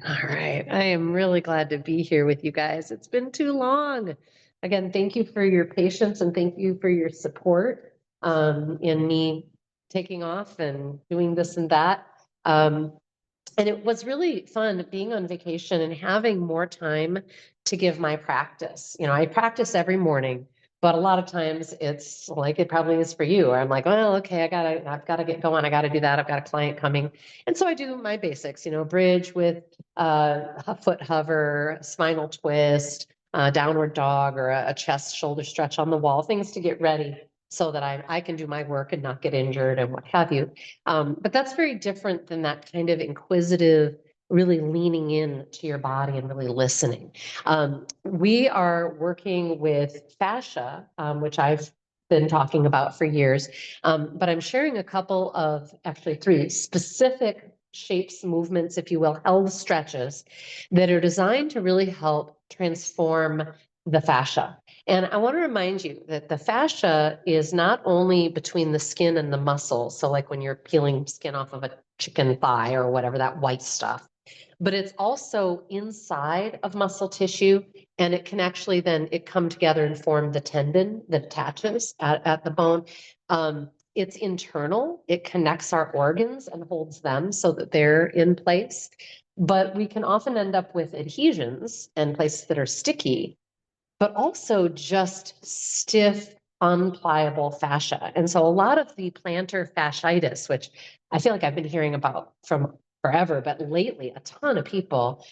All right. I am really glad to be here with you guys. It's been too long. Again, thank you for your patience and thank you for your support in me taking off and doing this and that. Um, and it was really fun being on vacation and having more time to give my practice. I practice every morning, but a lot of times it's like it probably is for you. Or I'm like, well, okay, I've got to get going. I got to do that. I've got a client coming. And so I do my basics, bridge with a foot hover, spinal twist, downward dog, or a chest shoulder stretch on the wall, things to get ready so that I can do my work and not get injured and what have you. But that's very different than that kind of inquisitive, really leaning in to your body and really listening. We are working with fascia, which I've been talking about for years, but I'm sharing a couple of, actually three specific shapes, movements, if you will, held stretches that are designed to really help transform the fascia. And I want to remind you that the fascia is not only between the skin and the muscle. So like when you're peeling skin off of a chicken thigh or whatever, that white stuff, but it's also inside of muscle tissue. And it can actually then it come together and form the tendon that attaches at the bone. It's internal. It connects our organs and holds them so that they're in place. But we can often end up with adhesions and places that are sticky, but also just stiff, unpliable fascia. And so a lot of the plantar fasciitis, which I feel like I've been hearing about from forever, but lately a ton of people,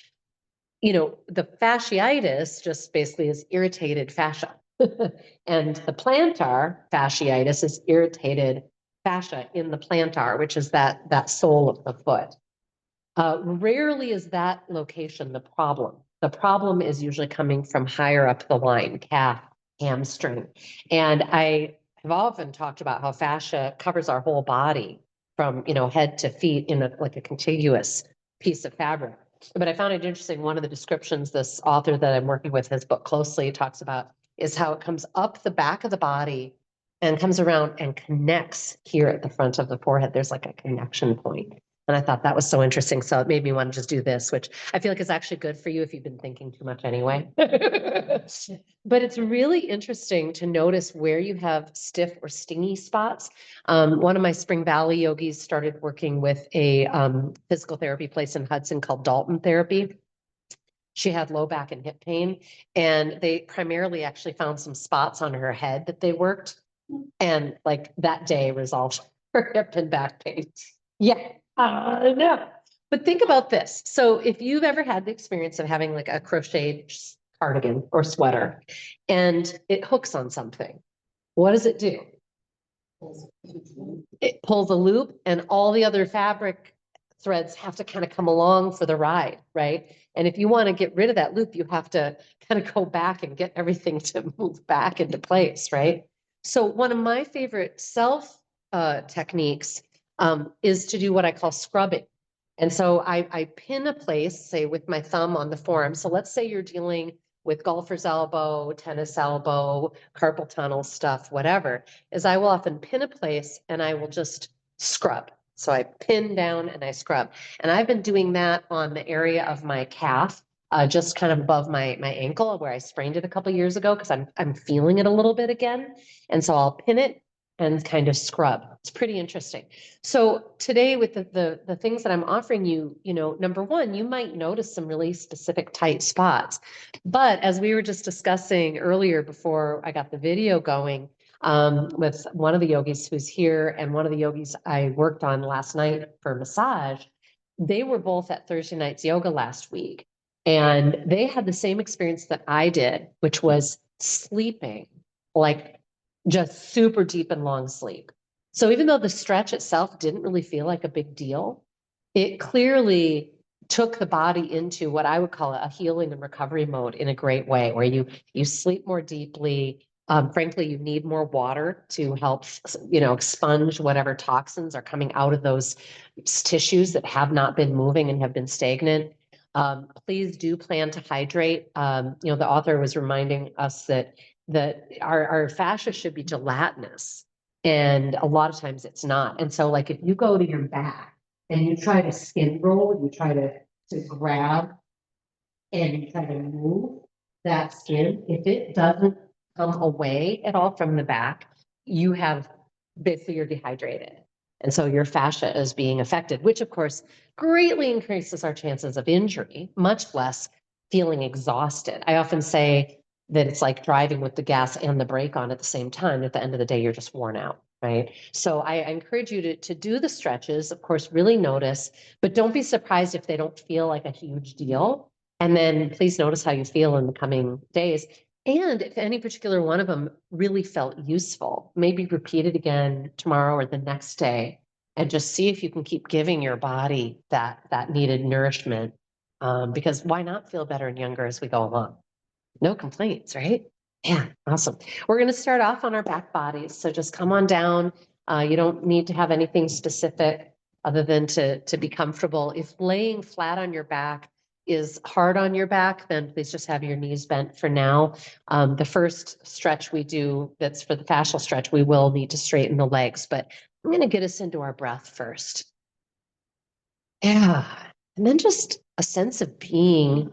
the fasciitis just basically is irritated fascia. And the plantar fasciitis is irritated fascia in the plantar, which is that sole of the foot. Rarely is that location the problem. The problem is usually coming from higher up the line, calf, hamstring. And I have often talked about how fascia covers our whole body from, head to feet in like a contiguous piece of fabric. But I found it interesting. One of the descriptions this author that I'm working with, his book closely talks about, is how it comes up the back of the body and comes around and connects here at the front of the forehead. There's like a connection point. And I thought that was so interesting. So it made me want to just do this, which I feel like is actually good for you if you've been thinking too much anyway. But it's really interesting to notice where you have stiff or stingy spots. One of my Spring Valley yogis started working with a physical therapy place in Hudson called Dalton Therapy. She had low back and hip pain, and they primarily actually found some spots on her head that they worked. And like that day resolved her hip and back pain. Yeah. No. But think about this. So if you've ever had the experience of having like a crocheted cardigan or sweater and it hooks on something, what does it do? It pulls a loop and all the other fabric threads have to kind of come along for the ride, right? And if you want to get rid of that loop, you have to kind of go back and get everything to move back into place, right? So one of my favorite self techniques is to do what I call scrubbing. And so I pin a place, say with my thumb on the forearm. So let's say you're dealing with golfer's elbow, tennis elbow, carpal tunnel stuff, whatever, is I will often pin a place and I will just scrub. So I pin down and I scrub. And I've been doing that on the area of my calf, just kind of above my ankle where I sprained it a couple of years ago because I'm feeling it a little bit again. And so I'll pin it and kind of scrub. It's pretty interesting. So today with the things that I'm offering you, number one, you might notice some really specific tight spots. But as we were just discussing earlier before I got the video going, with one of the yogis who's here and one of the yogis I worked on last night for massage, they were both at Thursday night's yoga last week. And they had the same experience that I did, which was sleeping, like just super deep and long sleep. So even though the stretch itself didn't really feel like a big deal, it clearly took the body into what I would call a healing and recovery mode in a great way, where you sleep more deeply. Frankly, you need more water to help, expunge whatever toxins are coming out of those tissues that have not been moving and have been stagnant. Please do plan to hydrate. The author was reminding us that our fascia should be gelatinous, and a lot of times it's not. And so, like if you go to your back and you try to skin roll, you try to to grab and kind of move that skin. If it doesn't come away at all from the back, you have basically you're dehydrated. And so your fascia is being affected, which of course greatly increases our chances of injury, much less feeling exhausted. I often say that it's like driving with the gas and the brake on at the same time. At the end of the day, you're just worn out, right? So I encourage you to do the stretches, of course, really notice, but don't be surprised if they don't feel like a huge deal. And then please notice how you feel in the coming days. And if any particular one of them really felt useful, maybe repeat it again tomorrow or the next day and just see if you can keep giving your body that needed nourishment. Because why not feel better and younger as we go along? No complaints, right? Yeah, awesome. We're going to start off on our back bodies. So just come on down. You don't need to have anything specific other than to be comfortable. If laying flat on your back is hard on your back, then please just have your knees bent for now. The first stretch we do, that's for the fascial stretch, we will need to straighten the legs, but I'm going to get us into our breath first. Yeah. And then just a sense of being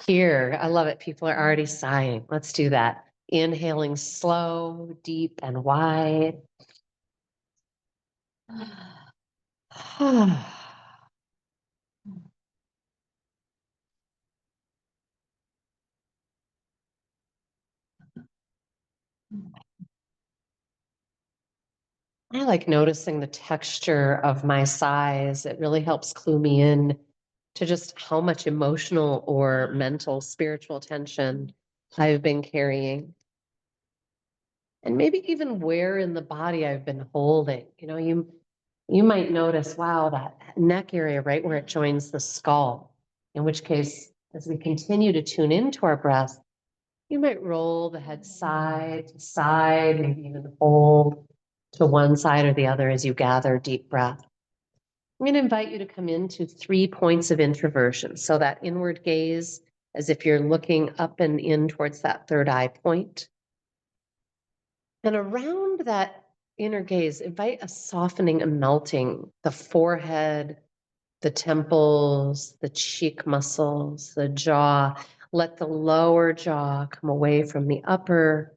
here. I love it. People are already sighing. Let's do that. Inhaling slow, deep, and wide. I like noticing the texture of my sighs. It really helps clue me in to just how much emotional or mental, spiritual tension I've been carrying. And maybe even where in the body I've been holding. You might notice, wow, that neck area right where it joins the skull, in which case, as we continue to tune into our breath, you might roll the head side to side, maybe even hold to one side or the other as you gather deep breath. I'm going to invite you to come into 3 points of introversion. So that inward gaze, as if you're looking up and in towards that third eye point. And around that inner gaze, invite a softening, a melting, the forehead, the temples, the cheek muscles, the jaw. Let the lower jaw come away from the upper,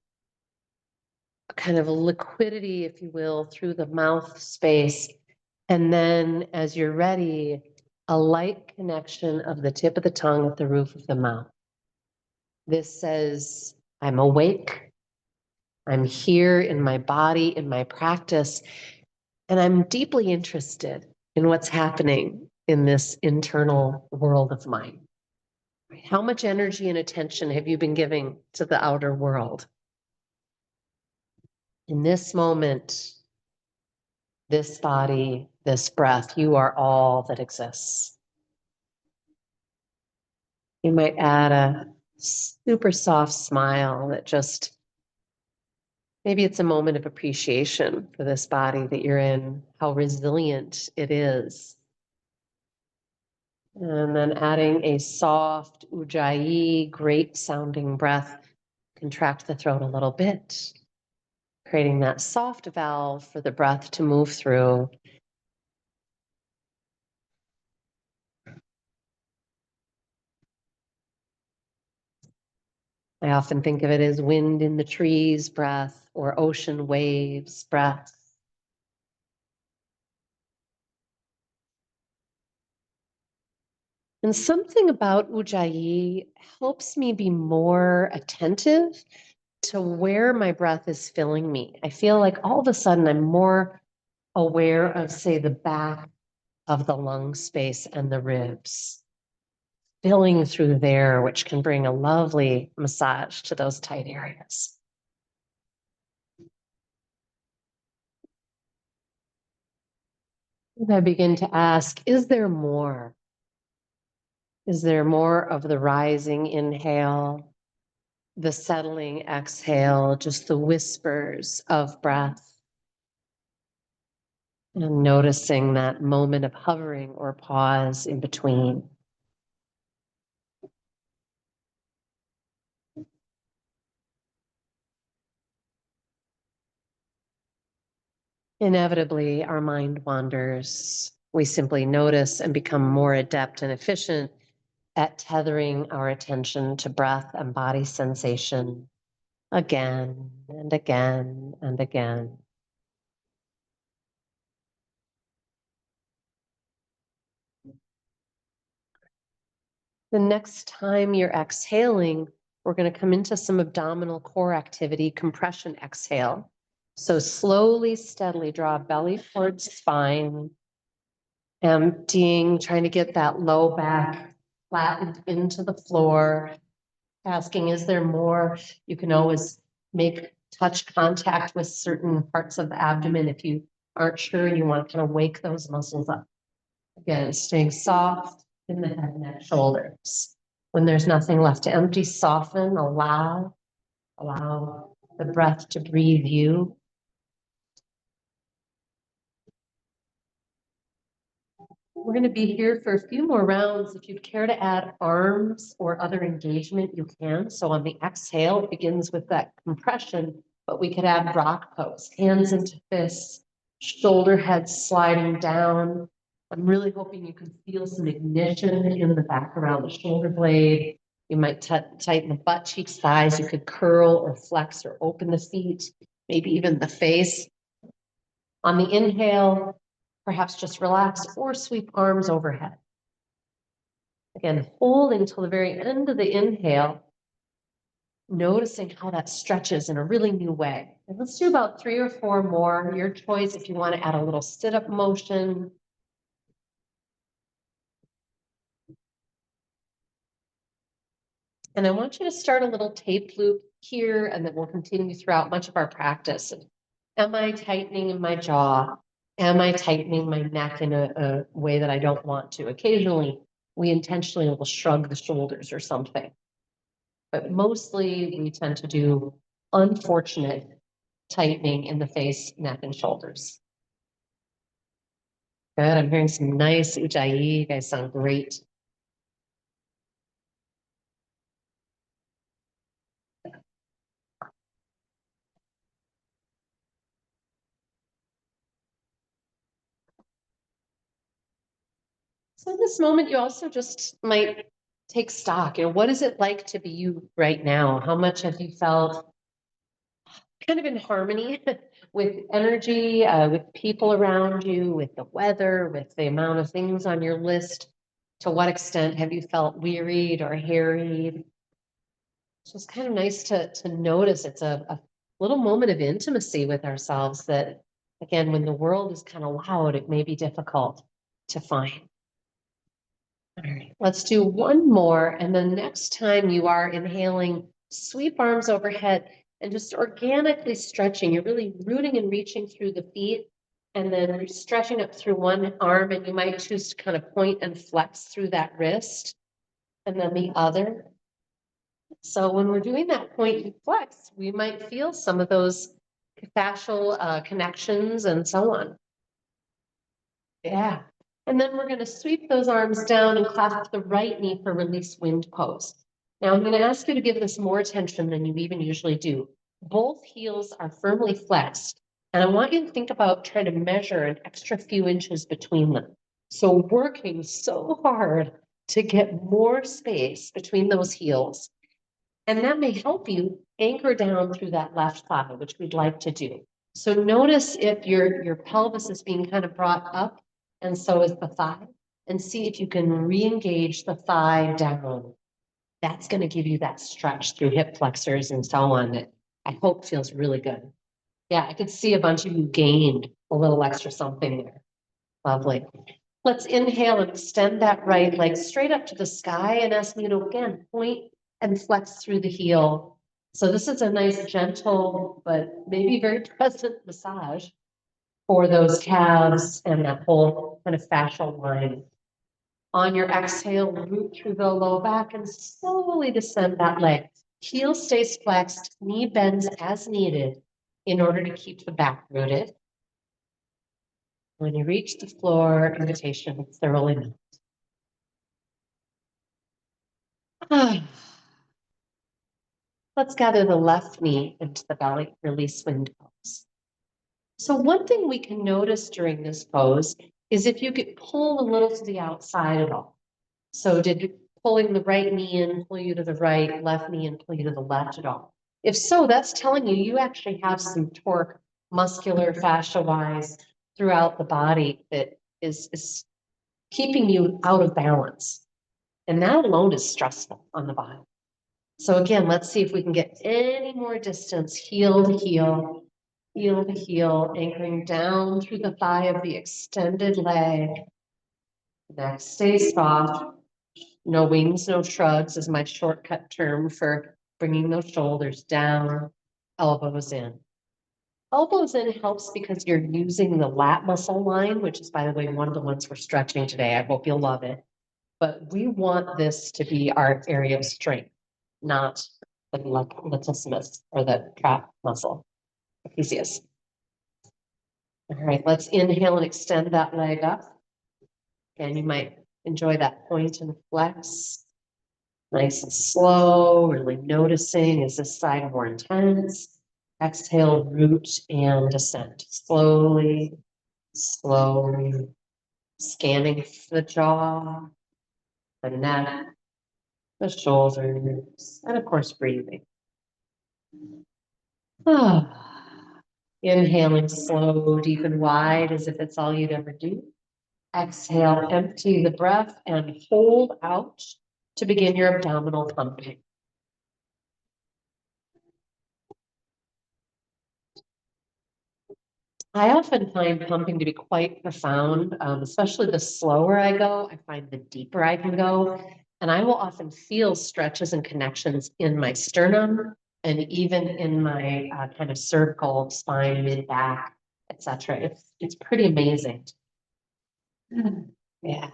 a kind of liquidity, if you will, through the mouth space. And then as you're ready, a light connection of the tip of the tongue with the roof of the mouth. This says, I'm awake. I'm here in my body, in my practice, and I'm deeply interested in what's happening in this internal world of mine. How much energy and attention have you been giving to the outer world? In this moment, this body, this breath, you are all that exists. You might add a super soft smile that just, maybe it's a moment of appreciation for this body that you're in, how resilient it is. And then adding a soft ujjayi, great sounding breath, contract the throat a little bit, creating that soft valve for the breath to move through. I often think of it as wind in the trees breath or ocean waves breath. And something about ujjayi helps me be more attentive to where my breath is filling me. I feel like all of a sudden I'm more aware of, say, the back of the lung space and the ribs, filling through there, which can bring a lovely massage to those tight areas. And I begin to ask, is there more? Is there more of the rising inhale, the settling exhale, just the whispers of breath? And noticing that moment of hovering or pause in between. Inevitably, our mind wanders. we simply notice and become more adept and efficient at tethering our attention to breath and body sensation again and again and again. The next time you're exhaling, we're going to come into some abdominal core activity, compression exhale. So slowly, steadily draw belly towards spine, emptying, trying to get that low back flattened into the floor. Asking, is there more? You can always touch contact with certain parts of the abdomen if you aren't sure and you want to kind of wake those muscles up. Again, staying soft in the head, neck, shoulders. When there's nothing left to empty, soften, allow the breath to breathe you. We're going to be here for a few more rounds. If you'd care to add arms or other engagement, you can. So on the exhale, it begins with that compression, but we could add rock pose, hands into fists, shoulder heads sliding down. I'm really hoping you can feel some ignition in the back around the shoulder blade. You might tighten the butt cheeks, thighs. You could curl or flex or open the feet, maybe even the face. On the inhale, perhaps just relax or sweep arms overhead. Again, holding till the very end of the inhale, noticing how that stretches in a really new way. And let's do about 3 or 4 more. Your choice if you want to add a little sit-up motion. And I want you to start a little tape loop here, and then we'll continue throughout much of our practice. Am I tightening in my jaw? Am I tightening my neck in a way that I don't want to? Occasionally, we intentionally will shrug the shoulders or something. But mostly we tend to do unfortunate tightening in the face, neck, and shoulders. Good, I'm hearing some nice ujjayi. You guys sound great. So in this moment, you also just might take stock. What is it like to be you right now? How much have you felt kind of in harmony with energy, with people around you, with the weather, with the amount of things on your list? To what extent have you felt wearied or harried? It's just kind of nice to notice. It's a little moment of intimacy with ourselves that, again, when the world is kind of loud, it may be difficult to find. All right, let's do one more. And then next time you are inhaling, sweep arms overhead and just organically stretching. You're really rooting and reaching through the feet and then stretching up through one arm, and you might choose to kind of point and flex through that wrist and then the other. So when we're doing that point and flex, we might feel some of those fascial connections and so on. Yeah. And then we're going to sweep those arms down and clasp the right knee for release wind pose. Now I'm going to ask you to give this more attention than you even usually do. Both heels are firmly flexed, and I want you to think about trying to measure an extra few inches between them. So working so hard to get more space between those heels. And that may help you anchor down through that left thigh, which we'd like to do. So notice if your pelvis is being kind of brought up, and so is the thigh, and see if you can re-engage the thigh down. That's going to give you that stretch through hip flexors and so on that I hope feels really good. Yeah, I could see a bunch of you gained a little extra something there. Lovely. Let's inhale and extend that right leg straight up to the sky and ask you to, again, point and flex through the heel. So this is a nice, gentle, but maybe very present massage for those calves and that whole kind of fascial line. On your exhale, root through the low back and slowly descend that leg. Heel stays flexed, knee bends as needed in order to keep the back rooted. When you reach the floor, invitation thoroughly met. Let's gather the left knee into the belly, release wind pose. So one thing we can notice during this pose is if you could pull a little to the outside at all. So did pulling the right knee in pull you to the right, left knee in pull you to the left at all? If so, that's telling you you actually have some torque, muscular, fascia-wise, throughout the body that is keeping you out of balance. And that alone is stressful on the body. So again, let's see if we can get any more distance, heel to heel, heel to heel, anchoring down through the thigh of the extended leg. Neck stays soft. No wings, no shrugs is my shortcut term for bringing those shoulders down, elbows in. Elbows in helps because you're using the lat muscle line, which is, by the way, one of the ones we're stretching today. I hope you'll love it. But we want this to be our area of strength, not the latissimus or the trap muscle, trapezius. All right, let's inhale and extend that leg up. And you might enjoy that point and flex. Nice and slow, really noticing, is this side more intense? Exhale, root and descent. Slowly, slowly, scanning the jaw, the neck, the shoulders, and of course, breathing. Inhaling slow, deep, and wide as if it's all you'd ever do. Exhale, empty the breath and hold out to begin your abdominal pumping. I often find pumping to be quite profound, especially the slower I go, I find the deeper I can go. And I will often feel stretches and connections in my sternum and even in my kind of cervical spine, mid back, etc. It's pretty amazing. Yeah.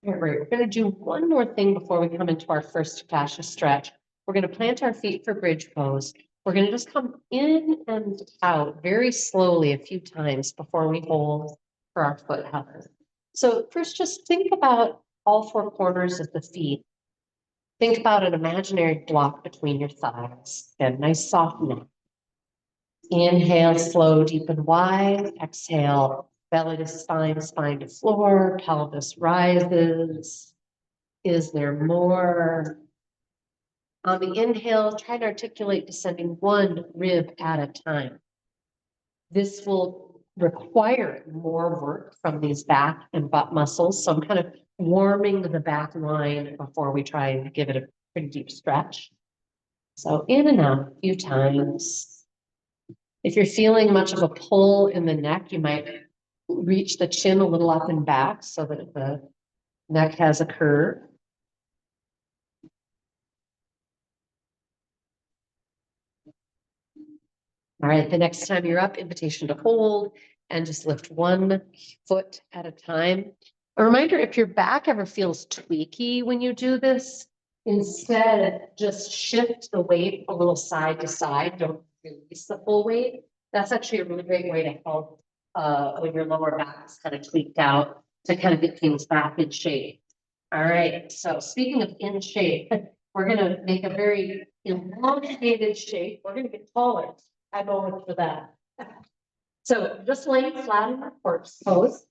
All right, we're going to do one more thing before we come into our first fascia stretch. We're going to plant our feet for bridge pose. We're going to just come in and out very slowly a few times before we hold for our foot hover. So first, just think about all four corners of the feet. Think about an imaginary block between your thighs. Again, nice soft neck. Inhale, slow, deep and wide. Exhale, belly to spine, spine to floor, pelvis rises. Is there more? On the inhale, try to articulate descending one rib at a time. This will require more work from these back and butt muscles. So I'm kind of warming the back line before we try and give it a pretty deep stretch. So in and out a few times. If you're feeling much of a pull in the neck, you might reach the chin a little up and back so that the neck has a curve. All right, the next time you're up, invitation to hold and just lift one foot at a time. A reminder, if your back ever feels tweaky when you do this, instead just shift the weight a little side to side. Don't release the full weight. That's actually a really great way to help when your lower back is kind of tweaked out to kind of get things back in shape. All right, so speaking of in shape, we're going to make a very elongated shape. We're going to get taller. I'm over for that. So just laying flat in the corpse pose.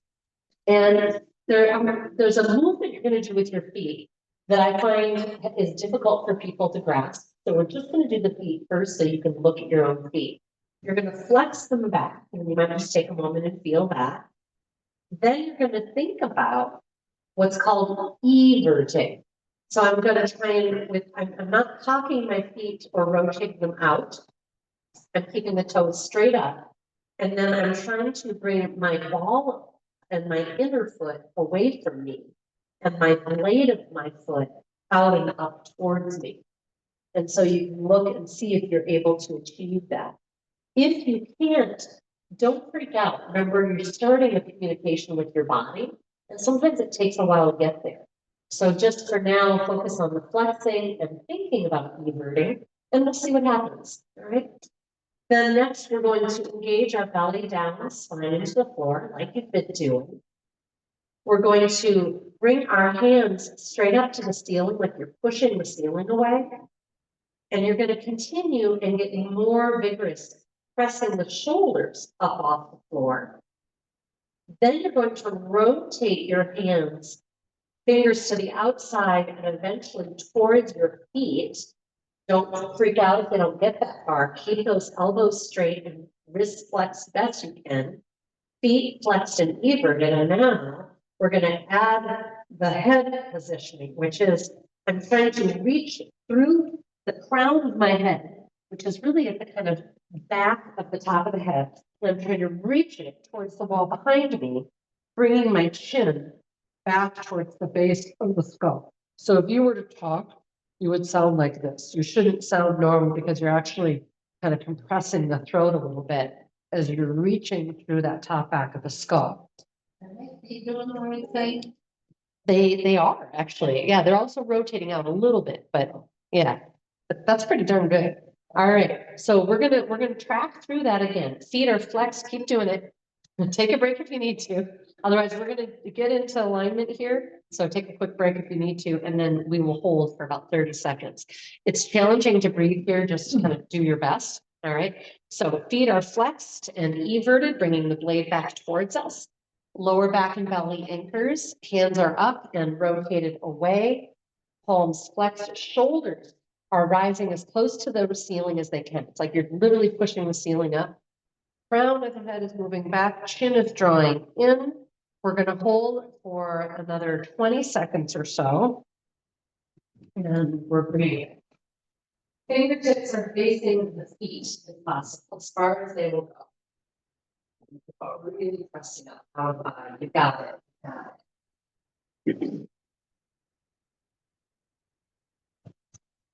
And there's a movement you're going to do with your feet that I find is difficult for people to grasp. So we're just going to do the feet first so you can look at your own feet. You're going to flex them back, and you might just take a moment and feel that. Then you're going to think about what's called everting. So I'm going to try and, I'm not cocking my feet or rotating them out. I'm keeping the toes straight up. And then I'm trying to bring my ball and my inner foot away from me and my blade of my foot out and up towards me. And so you can look and see if you're able to achieve that. If you can't, don't freak out. Remember, you're starting a communication with your body, and sometimes it takes a while to get there. So just for now, focus on the flexing and thinking about everting, and we'll see what happens, all right? Then next, we're going to engage our belly down, spine into the floor, like you've been doing. We're going to bring our hands straight up to the ceiling, like you're pushing the ceiling away. And you're going to continue and get more vigorous, pressing the shoulders up off the floor. Then you're going to rotate your hands, fingers to the outside and eventually towards your feet. Don't freak out if they don't get that far. Keep those elbows straight and wrists flexed best you can. Feet flexed and everted. And now we're going to add the head positioning, which is I'm trying to reach through the crown of my head, which is really at the kind of back of the top of the head. And I'm trying to reach it towards the wall behind me, bringing my chin back towards the base of the skull. So if you were to talk, you would sound like this. You shouldn't sound normal because you're actually kind of compressing the throat a little bit as you're reaching through that top back of the skull. Are they doing the right thing? They are actually. Yeah, they're also rotating out a little bit, but yeah, but that's pretty darn good. All right, so we're gonna track through that again. Feet are flexed, keep doing it. Take a break if you need to. Otherwise, we're gonna get into alignment here. So take a quick break if you need to, and then we will hold for about 30 seconds. It's challenging to breathe here, just kind of do your best. All right, so feet are flexed and everted, bringing the blade back towards us. Lower back and belly anchors, hands are up and rotated away. Palms flexed, shoulders are rising as close to the ceiling as they can. It's like you're literally pushing the ceiling up. Crown of the head is moving back, chin is drawing in. We're going to hold for another 20 seconds or so. And we're breathing. Fingertips are facing the feet if possible, as far as they will go. Really pressing up. You got it.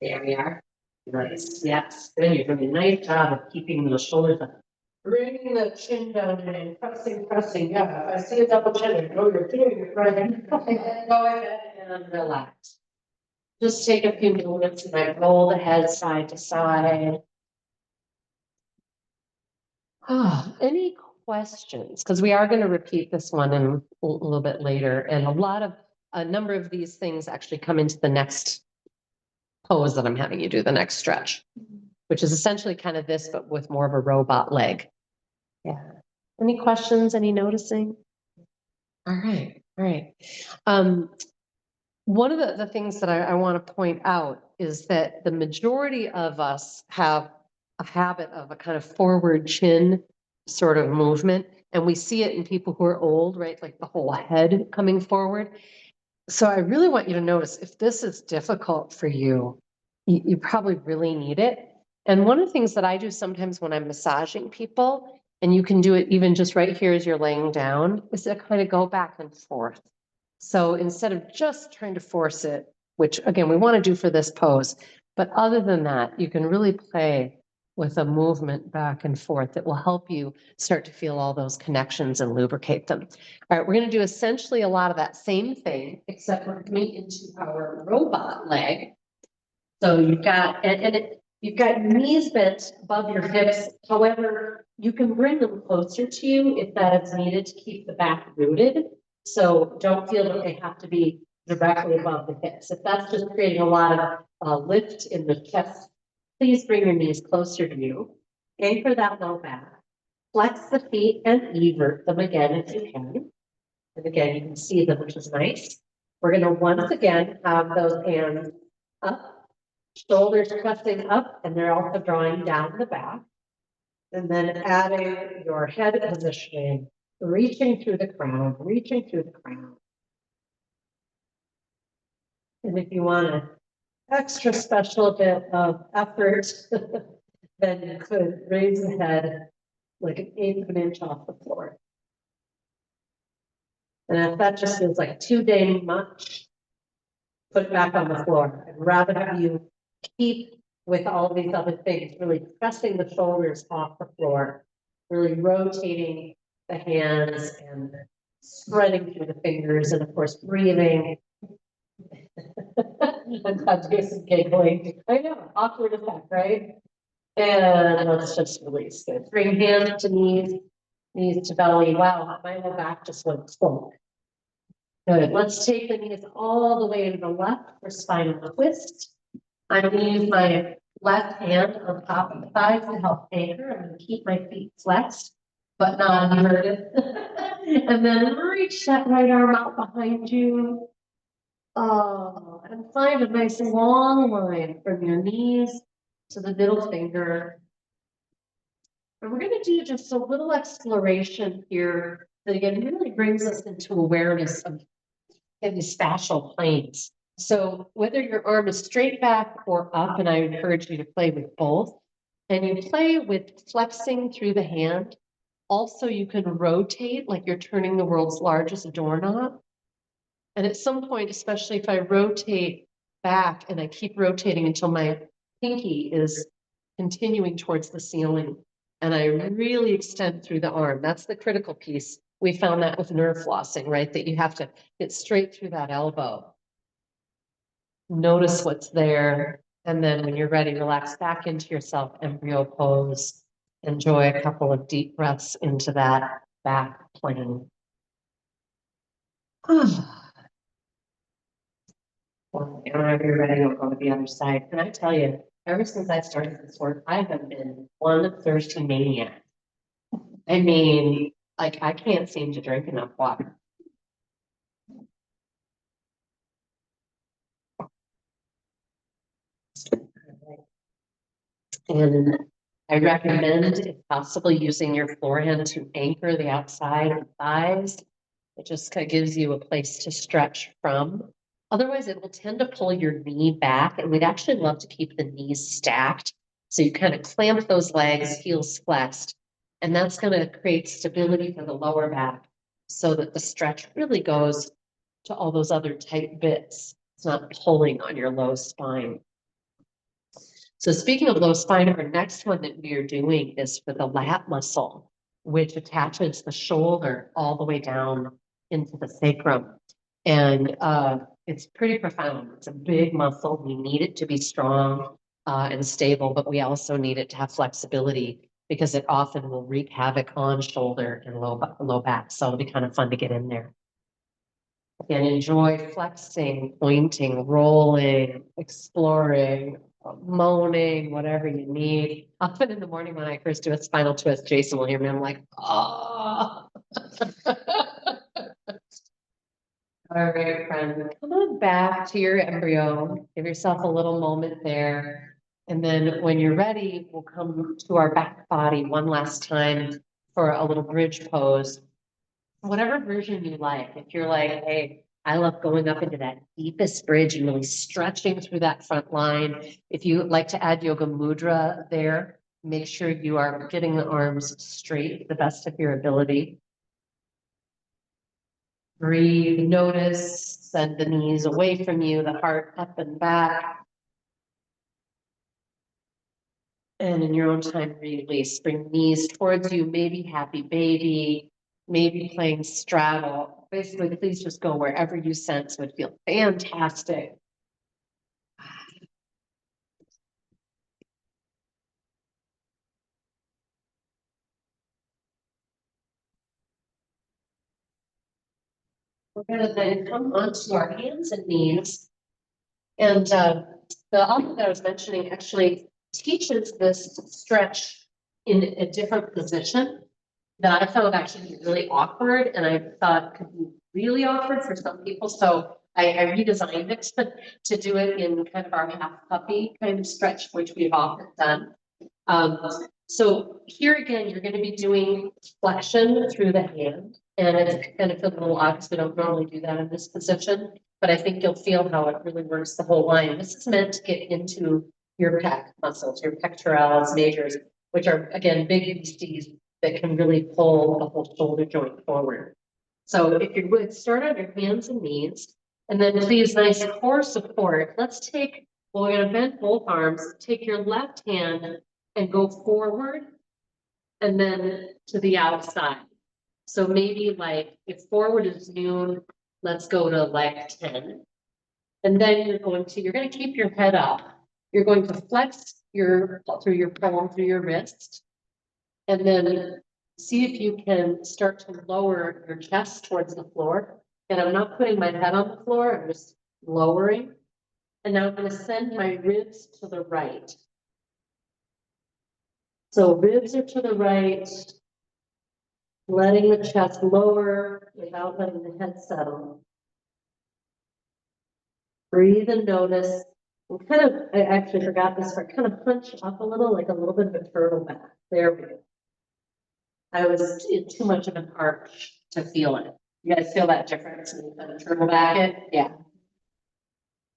There we are. Nice. Yes. Then you're doing a nice job of keeping the shoulders up. Bringing the chin down and pressing. Yeah, if I see a double chin, I know you're doing it right. Go ahead and relax. Just take a few moments and I roll the head side to side. Any questions? Because we are going to repeat this one in a little bit later. And a number of these things actually come into the next pose that I'm having you do, the next stretch, which is essentially kind of this, but with more of a robot leg. Yeah. Any questions? Any noticing? All right. All right. One of the things that I want to point out is that the majority of us have a habit of a kind of forward chin sort of movement. And we see it in people who are old, right? Like the whole head coming forward. So I really want you to notice if this is difficult for you, you probably really need it. And one of the things that I do sometimes when I'm massaging people, and you can do it even just right here as you're laying down, is to kind of go back and forth. So instead of just trying to force it, which again, we want to do for this pose, but other than that, you can really play with a movement back and forth that will help you start to feel all those connections and lubricate them. All right, we're going to do essentially a lot of that same thing, except we're coming into our robot leg. So you've got, you've got your knees bent above your hips. However, you can bring them closer to you if that is needed to keep the back rooted. So don't feel that they have to be directly above the hips. If that's just creating a lot of lift in the chest, please bring your knees closer to you. Anchor that low back. Flex the feet and evert them again if you can. And again, you can see them, which is nice. We're going to once again have those hands up, shoulders pressing up, and they're also drawing down the back. And then adding your head positioning, reaching through the crown, reaching through the crown. And if you want an extra special bit of effort, then you could raise the head like an 1/8 of an inch off the floor. And if that just feels like too dang much, put it back on the floor. I'd rather have you keep with all of these other things, really pressing the shoulders off the floor, really rotating the hands and spreading through the fingers, and of course, breathing. I'm Jason giggling. I know, awkward effect, right? And let's just release. Good. Bring hands to knees, knees to belly. Wow, my whole back just went plump. Good. Let's take the knees all the way to the left for spinal twist. I'm going to use my left hand on top of the thighs to help anchor. I'm going to keep my feet flexed. but not inverted. And then reach that right arm out behind you. Oh, and find a nice long line from your knees to the middle finger. And we're going to do just a little exploration here that again really brings us into awareness of these fascial planes. So whether your arm is straight back or up, and I encourage you to play with both, and you play with flexing through the hand. Also, you can rotate like you're turning the world's largest doorknob. And at some point, especially if I rotate back and I keep rotating until my pinky is continuing towards the ceiling, and I really extend through the arm. That's the critical piece. We found that with nerve flossing, right? That you have to get straight through that elbow. Notice what's there. And then when you're ready, relax back into yourself, embryo pose. Enjoy a couple of deep breaths into that back plane. Well, whenever you're ready, we'll go to the other side. And I tell you, ever since I started this work, I have been one thirsty maniac. I mean, like I can't seem to drink enough water. And I recommend, if possible, using your forehand to anchor the outside of the thighs. It just kind of gives you a place to stretch from. Otherwise, it will tend to pull your knee back, and we'd actually love to keep the knees stacked. So you kind of clamp those legs, heels flexed, and that's going to create stability for the lower back so that the stretch really goes to all those other tight bits. It's not pulling on your low spine. So speaking of low spine, our next one that we are doing is for the lat muscle, which attaches the shoulder all the way down into the sacrum. And it's pretty profound. It's a big muscle. We need it to be strong and stable, but we also need it to have flexibility because it often will wreak havoc on shoulder and low back. So it'll be kind of fun to get in there. Again, enjoy flexing, pointing, rolling, exploring, moaning, whatever you need. Often in the morning when I first do a spinal twist, Jason will hear me. I'm like, oh. All right, friend, come on back to your embryo. Give yourself a little moment there. And then when you're ready, we'll come to our back body one last time for a little bridge pose. Whatever version you like. If you're like, hey, I love going up into that deepest bridge and really stretching through that front line. If you like to add yoga mudra there, make sure you are getting the arms straight to the best of your ability. Breathe, notice, send the knees away from you, the heart up and back. And in your own time, release. Bring knees towards you, maybe happy baby, maybe playing straddle. Basically, please just go wherever you sense would feel fantastic. We're going to then come onto our hands and knees. And the author that I was mentioning actually teaches this stretch in a different position that I found actually really awkward, and I thought could be really awkward for some people. So I redesigned it to do it in kind of our half puppy kind of stretch, which we've often done. So here again, you're going to be doing flexion through the hand, and it's going to feel a little odd because we don't normally do that in this position, but I think you'll feel how it really works the whole line. This is meant to get into your pec muscles, your pectoralis majors, which are again big beasties that can really pull the whole shoulder joint forward. So if you would start on your hands and knees, and then please, nice core support. Let's take, well, we're going to bend both arms. Take your left hand and go forward and then to the outside. So maybe like if forward is noon, let's go to like 10. And then you're going to keep your head up. You're going to flex through your palm, through your wrist. And then see if you can start to lower your chest towards the floor. And I'm not putting my head on the floor, I'm just lowering. And now I'm going to send my ribs to the right. So ribs are to the right. letting the chest lower without letting the head settle. Breathe and notice. And kind of, I actually forgot this part, kind of hunch up a little, like a little bit of a turtle back. There we go. I was in too much of an arch to feel it. You guys feel that difference when you kind of turtle back it? Yeah.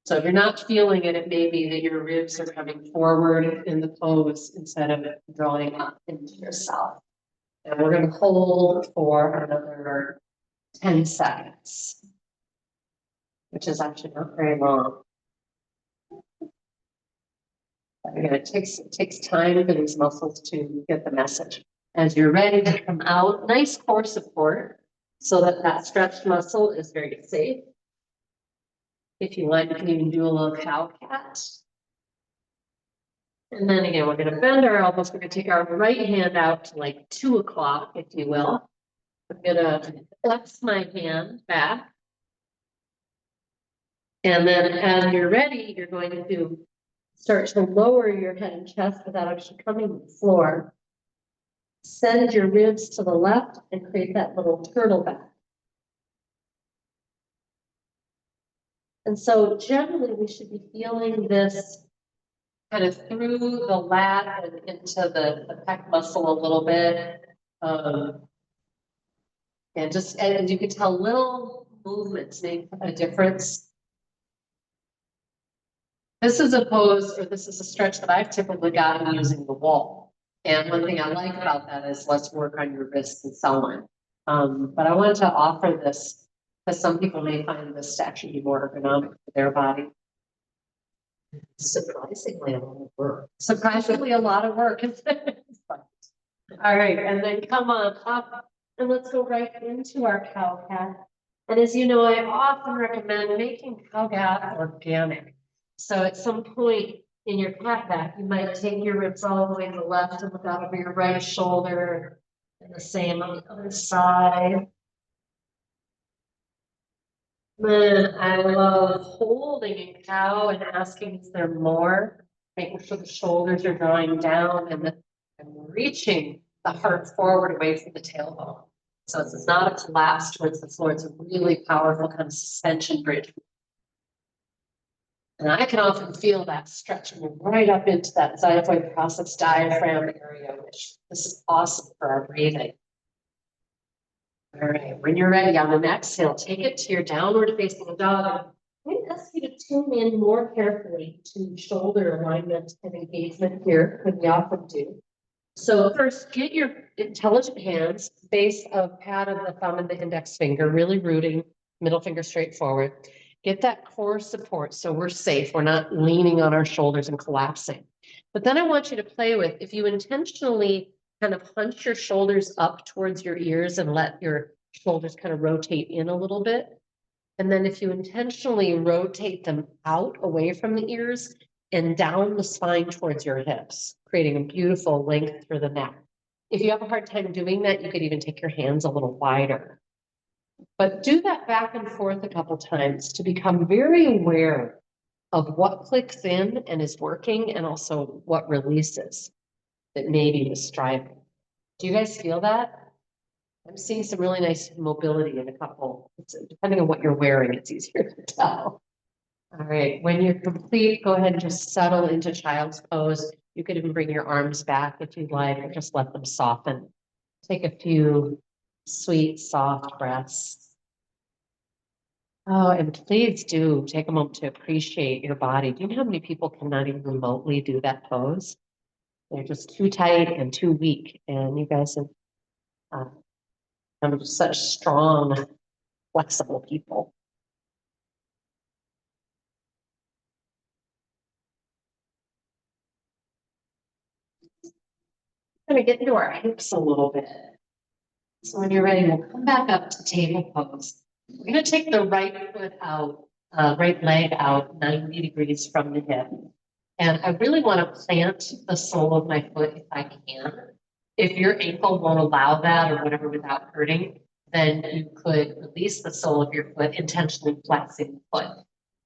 So if you're not feeling it, it may be that your ribs are coming forward in the pose instead of drawing up into yourself. And we're going to hold for another 10 seconds, which is actually not very long. Again, it takes time for these muscles to get the message. As you're ready to come out, nice core support so that that stretched muscle is very safe. If you like, you can even do a little cow cat. And then again, we're going to bend our elbows. We're going to take our right hand out to like 2 o'clock, if you will. I'm going to flex my hand back. And then as you're ready, you're going to start to lower your head and chest without actually coming to the floor. Send your ribs to the left and create that little turtle back. And so generally we should be feeling this kind of through the lat and into the pec muscle a little bit. And just, and you can tell little movements make a difference. This is a pose, or this is a stretch that I've typically gotten using the wall. And one thing I like about that is less work on your wrists and so on. But I wanted to offer this because some people may find this to actually be more ergonomic for their body. Surprisingly a lot of work. Surprisingly a lot of work. All right, and then come on up and let's go right into our cow cat. And as you know, I often recommend making cow cat organic. So at some point in your cat back, you might take your ribs all the way to the left and look out over your right shoulder, and the same on the other side. Man, I love holding a cow and asking, is there more? Making sure the shoulders are drawing down and reaching the heart forward away from the tailbone. So it's not a collapse towards the floor. It's a really powerful kind of suspension bridge. And I can often feel that stretch right up into that xiphoid process diaphragm area, which this is awesome for our breathing. All right, when you're ready on an exhale, take it to your downward facing dog. I'm going to ask you to tune in more carefully to shoulder alignment and engagement here, when we often do. So first, get your intelligent hands, base of pad of the thumb and the index finger, really rooting, middle finger straight forward. Get that core support so we're safe. We're not leaning on our shoulders and collapsing. But then I want you to play with, if you intentionally kind of hunch your shoulders up towards your ears and let your shoulders kind of rotate in a little bit. And then if you intentionally rotate them out away from the ears and down the spine towards your hips, creating a beautiful length through the neck. If you have a hard time doing that, you could even take your hands a little wider. But do that back and forth a couple times to become very aware of what clicks in and is working and also what releases that may be misdriving. Do you guys feel that? I'm seeing some really nice mobility in a couple. Depending on what you're wearing, it's easier to tell. All right, when you're complete, go ahead and just settle into child's pose. You could even bring your arms back if you'd like, or just let them soften. Take a few sweet, soft breaths. Oh, and please do take a moment to appreciate your body. Do you know how many people cannot even remotely do that pose? They're just too tight and too weak. And you guys have just such strong, flexible people. We're going to get into our hips a little bit. So when you're ready, we'll come back up to table pose. We're going to take the right foot out, right leg out 90 degrees from the hip. And I really want to plant the sole of my foot if I can. If your ankle won't allow that or whatever without hurting, then you could release the sole of your foot, intentionally flexing the foot.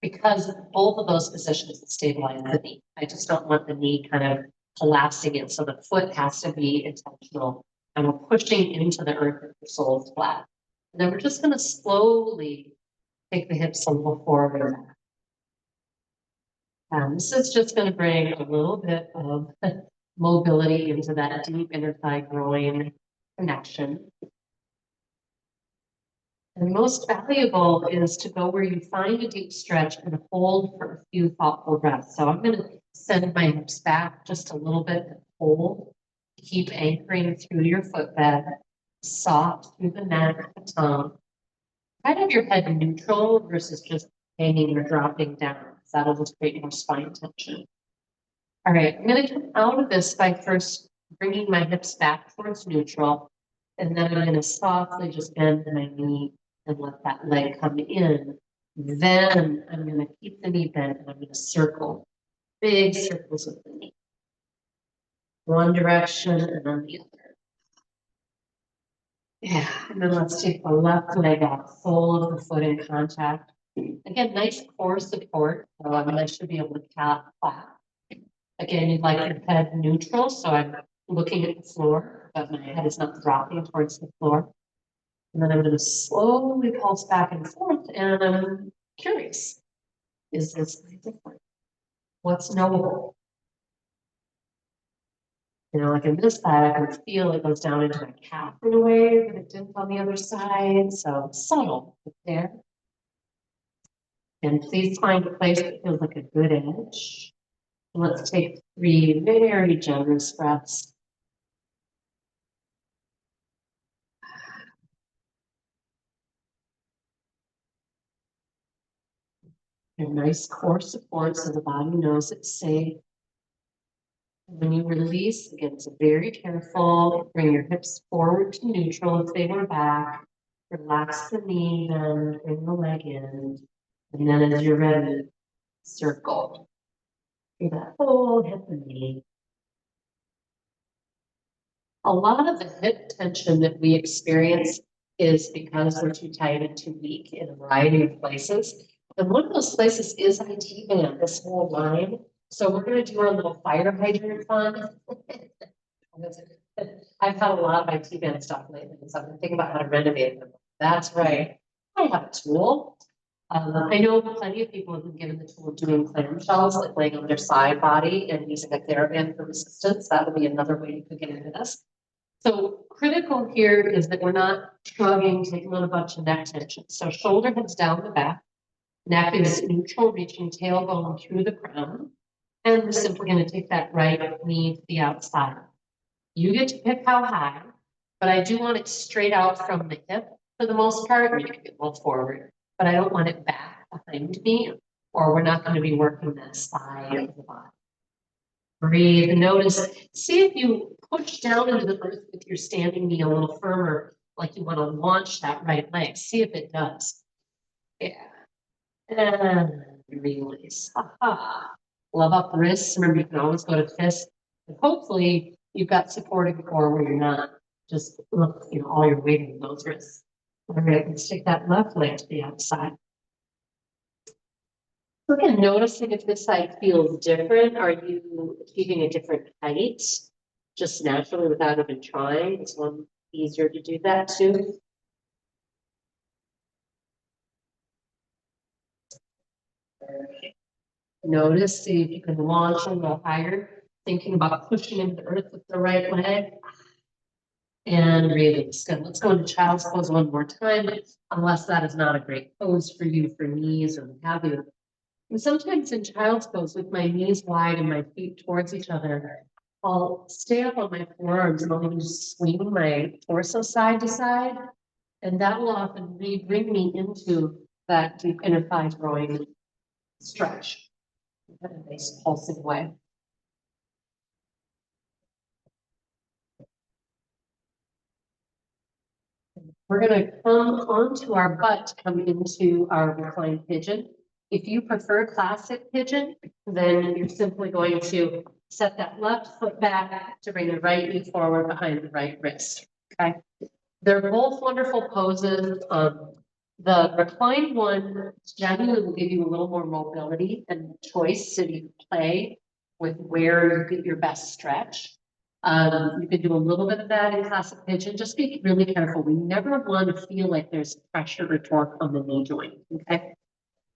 Because both of those positions stabilize the knee. I just don't want the knee kind of collapsing it. So the foot has to be intentional and we're pushing into the earth if the sole's flat. And then we're just going to slowly take the hips a little forward. This is just going to bring a little bit of mobility into that deep inner thigh groin connection. And most valuable is to go where you find a deep stretch and hold for a few thoughtful breaths. So I'm going to send my hips back just a little bit and hold. Keep anchoring through your footbed, soft through the neck, the tongue. Try to have your head neutral versus just hanging or dropping down. That'll just create more spine tension. All right, I'm going to come out of this by first bringing my hips back towards neutral. And then I'm going to softly just bend my knee and let that leg come in. Then I'm going to keep the knee bent and I'm going to circle, big circles with the knee. One direction and then the other. Yeah, and then let's take the left leg out, sole of the foot in contact. Again, nice core support. I should be able to clap. Again, you'd like your head neutral, so I'm looking at the floor, but my head is not dropping towards the floor. And then I'm going to slowly pulse back and forth, and I'm curious, is this different? What's knowable? You know, like in this side, I can feel it goes down into my calf in a way that it didn't on the other side, so subtle there. And please find a place that feels like a good edge. Let's take 3 very generous breaths. And nice core support so the body knows it's safe. And when you release, again, so very careful. Bring your hips forward to neutral if they were back. Relax the knee, then bring the leg in. And then as you're ready, circle. Through that whole hip and knee. A lot of the hip tension that we experience is because we're too tight and too weak in a variety of places. And one of those places is IT band, this whole line. So we're going to do our little fire hydrant fun. I've had a lot of IT band stuff lately, so I'm thinking about how to renovate them. That's right. I have a tool. I know plenty of people have been given the tool of doing clamshells, like laying on their side body and using a TheraBand for resistance. That would be another way you could get into this. So critical here is that we're not shrugging, taking on a bunch of neck tension. So shoulder heads down the back, neck is neutral, reaching tailbone through the crown. And we're simply going to take that right knee to the outside. You get to pick how high, but I do want it straight out from the hip for the most part. We can get a little forward, but I don't want it back behind me, or we're not going to be working that side of the body. Breathe, notice, see if you push down into the earth with your standing knee a little firmer, like you want to launch that right leg. See if it does. Yeah. And release. Aha. Love up the wrists. Remember, you can always go to fist. And hopefully, you've got supporting core where you're not just, all your weight in those wrists. All right, let's take that left leg to the outside. So again, noticing if this side feels different. Are you achieving a different height just naturally without even trying? It's one easier to do that too. Notice, see if you can launch a little higher, thinking about pushing into the earth with the right leg. And release. Good. Let's go into child's pose one more time, unless that is not a great pose for you for knees or what have you. And sometimes in child's pose, with my knees wide and my feet towards each other, I'll stay up on my forearms and I'll even just swing my torso side to side. And that will often bring me into that deep inner thigh groin stretch in a nice pulsing way. We're going to come onto our butt, come into our reclined pigeon. If you prefer classic pigeon, then you're simply going to set that left foot back to bring the right knee forward behind the right wrist. Okay. They're both wonderful poses. The reclined one generally will give you a little more mobility and choice so you can play with where you get your best stretch. You can do a little bit of that in classic pigeon. Just be really careful. We never want to feel like there's pressure or torque on the knee joint. Okay.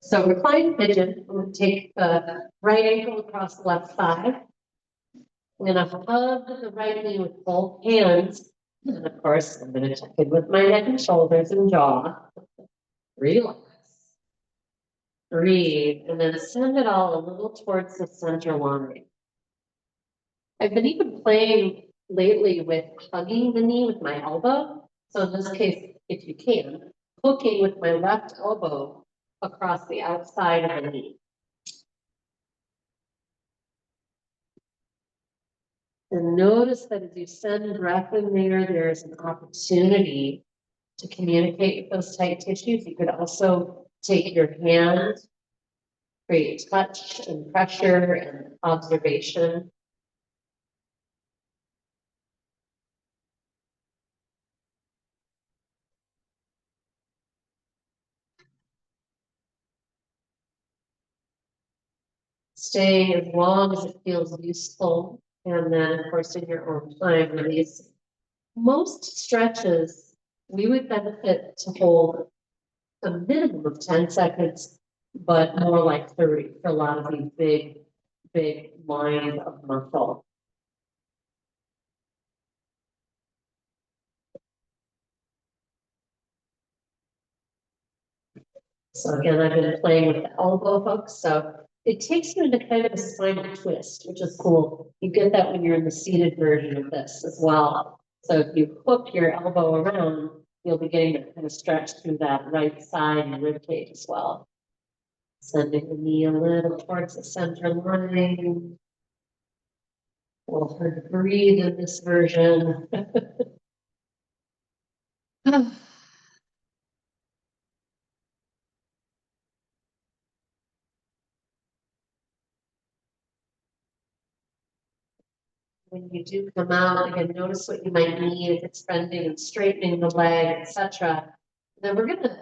So reclined pigeon, I'm going to take the right ankle across the left thigh. I'm going to hug the right knee with both hands. And of course, I'm going to check in with my neck and shoulders and jaw. Relax. Breathe. And then send it all a little towards the center line. I've been even playing lately with hugging the knee with my elbow. So in this case, if you can, hooking with my left elbow across the outside of the knee. And notice that as you send breath in there, there's an opportunity to communicate with those tight tissues. You could also take your hand, create touch and pressure and observation. Staying as long as it feels useful. And then, of course, in your own time, release. Most stretches, we would benefit to hold a minimum of 10 seconds, but more like 30 for a lot of these big lines of muscle. So again, I've been playing with the elbow hooks, so it takes you into kind of a spinal twist, which is cool. You get that when you're in the seated version of this as well. So if you hook your elbow around, you'll be getting that kind of stretch through that right side and rib cage as well. Sending the knee a little towards the center line. We'll breathe in this version. When you do come out, again, notice what you might need if it's bending and straightening the leg, etc. Then we're going to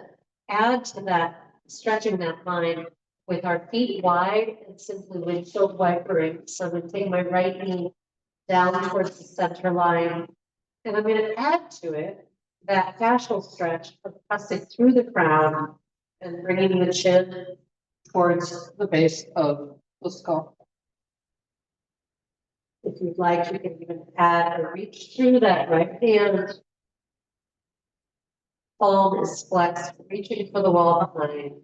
add to that, stretching that line with our feet wide and simply windshield wipering. So I'm going to take my right knee down towards the center line, and I'm going to add to it that fascial stretch of pressing through the crown and bringing the chin towards the base of the skull. If you'd like, you can even add a reach through that right hand. Palm is flexed, reaching for the wall behind.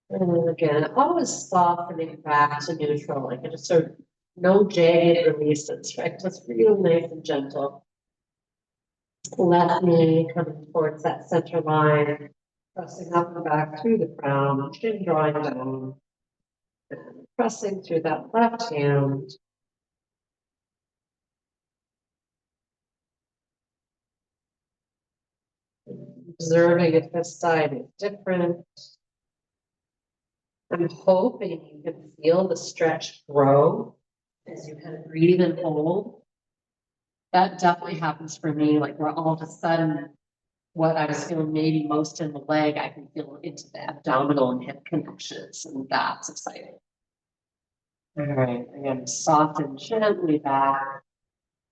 And then again, always softening back to neutral, like just sort of no jagged releases, right? Just real nice and gentle. Left knee coming towards that center line, pressing up and back through the crown, chin drawing down, and pressing through that left hand. Observing if this side is different. I'm hoping you can feel the stretch grow as you kind of breathe and hold. That definitely happens for me, like where all of a sudden, what I was feeling maybe most in the leg, I can feel into the abdominal and hip connections, and that's exciting. All right, again, soften gently back.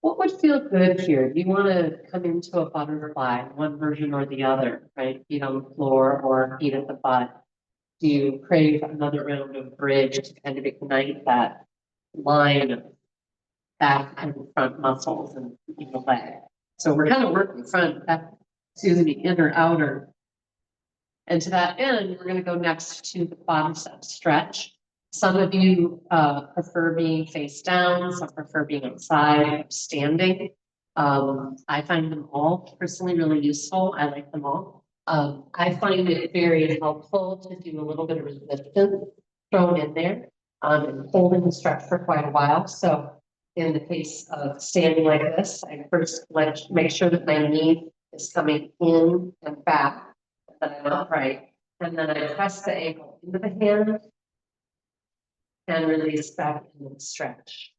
What would feel good here? Do you want to come into a butterfly, one version or the other, right? Feet on the floor or feet at the butt. Do you crave another round of bridge to kind of ignite that line of back and front muscles and in the leg? So we're kind of working front, back, excuse me, inner, outer. And to that end, we're going to go next to the quadricep stretch. Some of you prefer being face down, some prefer being outside, standing. I find them all personally really useful. I like them all. I find it very helpful to do a little bit of resistance thrown in there and holding the stretch for quite a while. So in the case of standing like this, I first make sure that my knee is coming in and back, that I'm upright, and then I press the ankle into the hand and release back into the stretch.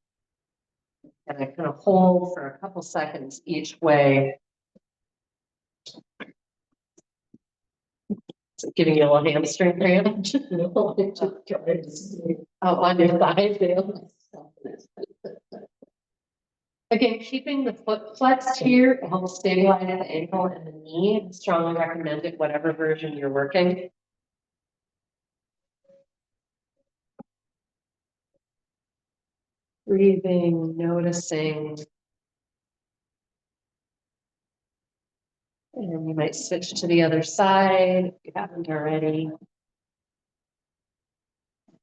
And I kind of hold for a couple seconds each way. Giving you a little hamstring cramp. Oh, on your thigh, Dale. Again, keeping the foot flexed here helps stabilize the ankle and the knee. Strongly recommended, whatever version you're working. Breathing, noticing. And you might switch to the other side if you haven't already.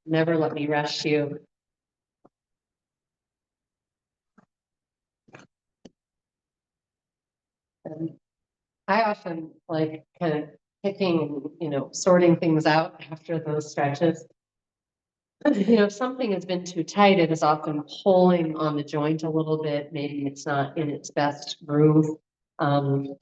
Never let me rush you. And I often like kind of picking, sorting things out after those stretches. If something has been too tight, it is often pulling on the joint a little bit. Maybe it's not in its best groove. And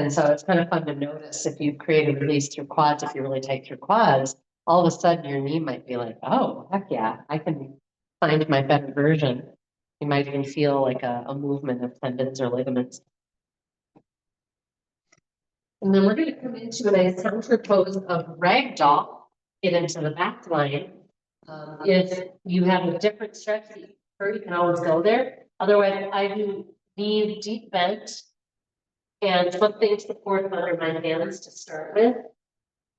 so it's kind of fun to notice if you create a release through quads, if you really tight through quads, all of a sudden your knee might be like, oh, heck yeah, I can find my better version. You might even feel like a movement of tendons or ligaments. And then we're going to come into a nice counter pose of ragdoll, get into the back line. If you have a different stretch that you prefer, you can always go there. Otherwise, I do knee deep bent and something support under my hands to start with.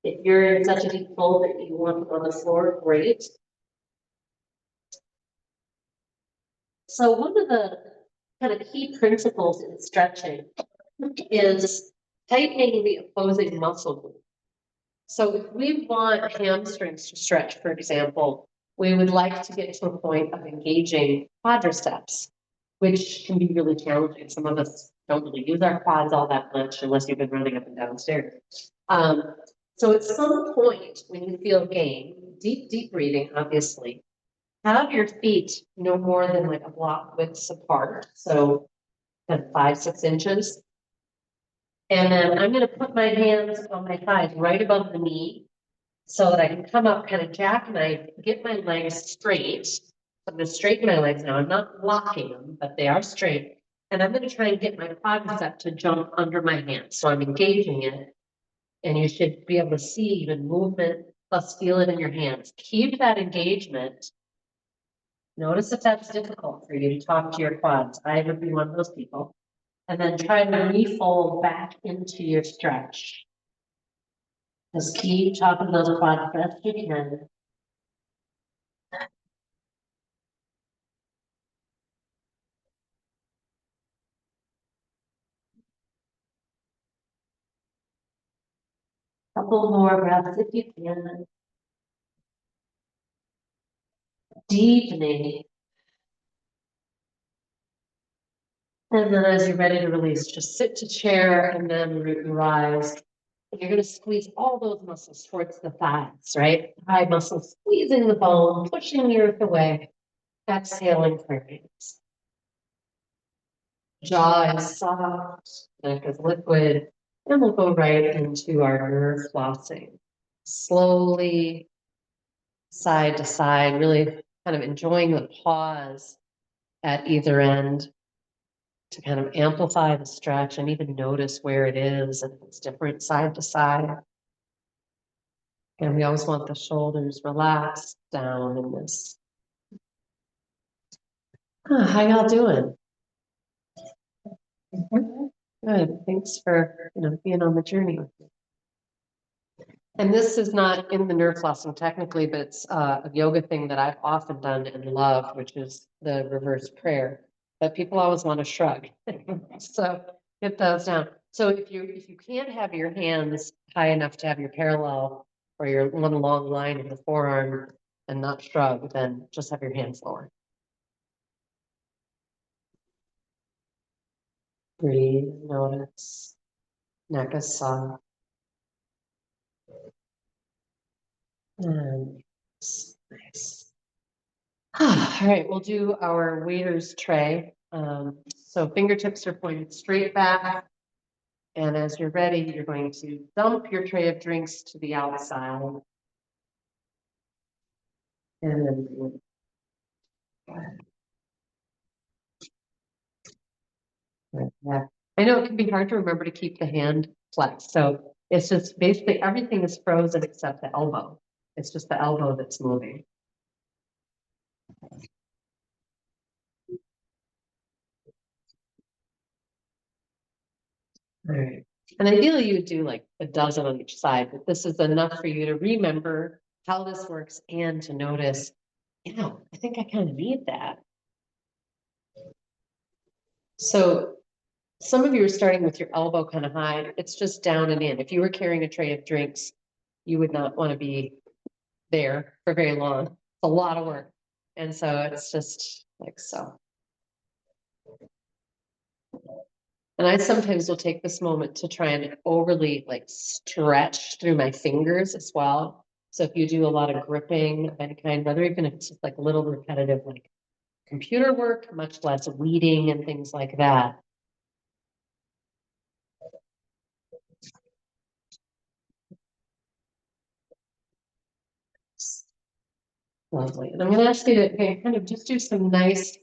If you're in such a deep fold that you want on the floor, great. So one of the kind of key principles in stretching is tightening the opposing muscle group. So if we want hamstrings to stretch, for example, we would like to get to a point of engaging quadriceps, which can be really challenging. Some of us don't really use our quads all that much unless you've been running up and down stairs. So at some point when you feel gain, deep breathing, obviously, have your feet no more than like a block width apart. So 5-6 inches. And then I'm going to put my hands on my thighs right above the knee so that I can come up, kind of jackknife, get my legs straight. I'm going to straighten my legs now. I'm not locking them, but they are straight. And I'm going to try and get my quadricep to jump under my hands. So I'm engaging it. And you should be able to see even movement, plus feel it in your hands. Keep that engagement. Notice if that's difficult for you to talk to your quads. I would be one of those people. And then try to refold back into your stretch. Just keep talking those quads best you can. Couple more breaths if you can. Deepening. And then as you're ready to release, just sit to chair and then rise. And you're going to squeeze all those muscles towards the thighs, right? Thigh muscles squeezing the bone, pushing the earth away. Exhaling for hands. Jaw is soft, neck is liquid, and we'll go right into our nerve flossing. Slowly, side to side, really kind of enjoying the pause at either end to kind of amplify the stretch and even notice where it is and if it's different side to side. And we always want the shoulders relaxed down in this. How y'all doing? Good. Thanks for being on the journey with me. And this is not in the nerve flossing technically, but it's a yoga thing that I've often done and love, which is the reverse prayer. But people always want to shrug. So get those down. So if you can't have your hands high enough to have your parallel or your one long line of the forearm and not shrug, then just have your hands lower. Breathe, notice, neck is soft. And nice. All right, we'll do our waiter's tray. So fingertips are pointed straight back. And as you're ready, you're going to dump your tray of drinks to the outside. And then yeah. I know it can be hard to remember to keep the hand flexed. So It's just basically everything is frozen except the elbow. It's just the elbow that's moving. All right. And ideally you would do like a dozen on each side, but this is enough for you to remember how this works and to notice, I think I kind of need that. So some of you are starting with your elbow kind of high. It's just down and in. If you were carrying a tray of drinks, you would not want to be there for very long. It's a lot of work. And so it's just like so. And I sometimes will take this moment to try and overly like stretch through my fingers as well. So if you do a lot of gripping of any kind, whether even if it's just like little repetitive like computer work, much less weeding and things like that. Lovely. And I'm going to ask you to kind of just do some nice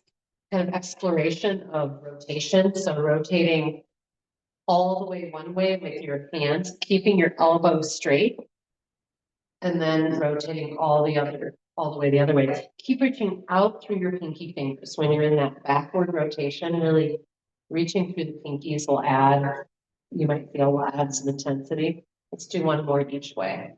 kind of exploration of rotation. So rotating all the way one way with your hands, keeping your elbow straight, and then rotating all the way the other way. Keep reaching out through your pinky fingers when you're in that backward rotation. Really reaching through the pinkies will add, you might feel will add some intensity. Let's do one more each way.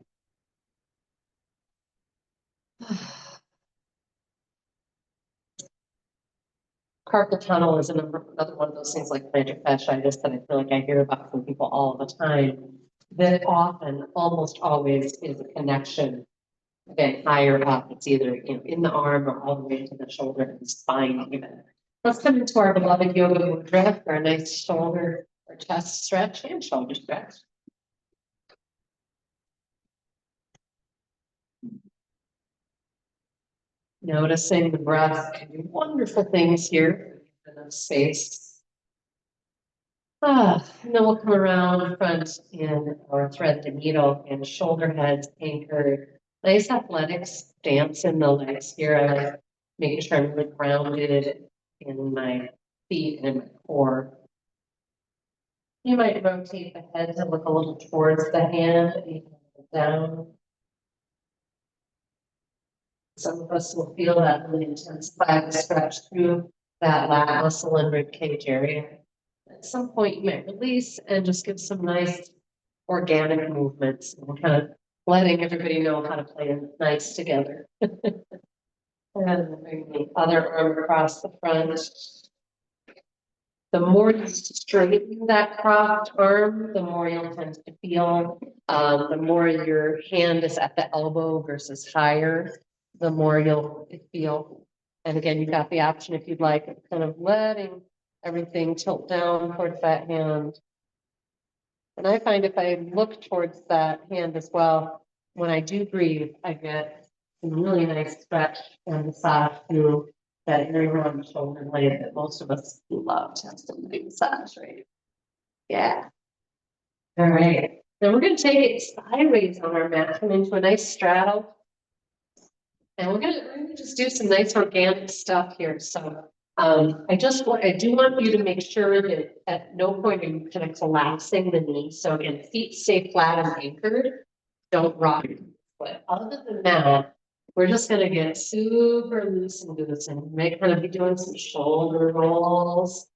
Carpal tunnel is another one of those things like plantar fasciitis that I feel like I hear about from people all the time. That often, almost always, is a connection. Again, higher up, it's either in the arm or all the way to the shoulder and spine even. Let's come into our beloved yoga mudra for a nice shoulder or chest stretch and shoulder stretch. Noticing the breath can do wonderful things here in the space. And then we'll come around front and or thread the needle and shoulder heads anchored. Nice athletic stance in the legs here. I like making sure I'm really grounded in my feet and in my core. You might rotate the head to look a little towards the hand and down. Some of us will feel that really intensified stretch through that lat muscle and rib cage area. At some point, you might release and just give some nice organic movements and kind of letting everybody know how to play nice together. And bring the other arm across the front. The more you straighten that crossed arm, the more you'll tend to feel. The more your hand is at the elbow versus higher, the more you'll feel. And again, you've got the option if you'd like of kind of letting everything tilt down towards that hand. And I find if I look towards that hand as well, when I do breathe, I get some really nice stretch and massage through that area around the shoulder blade that most of us love to have some big massage, right? Yeah. All right. Then we're going to take it sideways on our mat, come into a nice straddle. And we're gonna just do some nice organic stuff here. So I do want you to make sure that at no point are you kind of collapsing the knee. So again, feet stay flat and anchored. Don't rock. But other than that, we're just gonna get super loose and loose and make kind of be doing some shoulder rolls.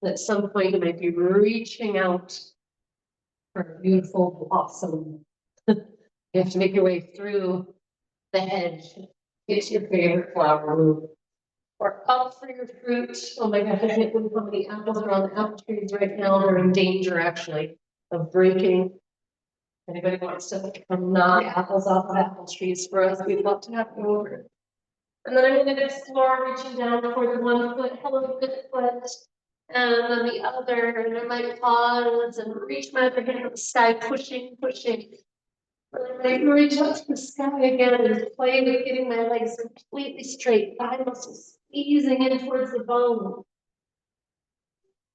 At some point, you might be reaching out for a beautiful blossom. You have to make your way through the hedge. Get your favorite flower root. Or up for your fruit. Oh my gosh, I can't believe how many apples are on the apple trees right now. They're in danger actually of breaking. Anybody wants to come knock apples off of apple trees for us, we'd love to have you over. And then I'm going to explore reaching down toward one foot, hello good foot, and then the other, and I might pause and reach my other hand to the sky, pushing. I reach up to the sky again and play with getting my legs completely straight, thigh muscles squeezing in towards the bone.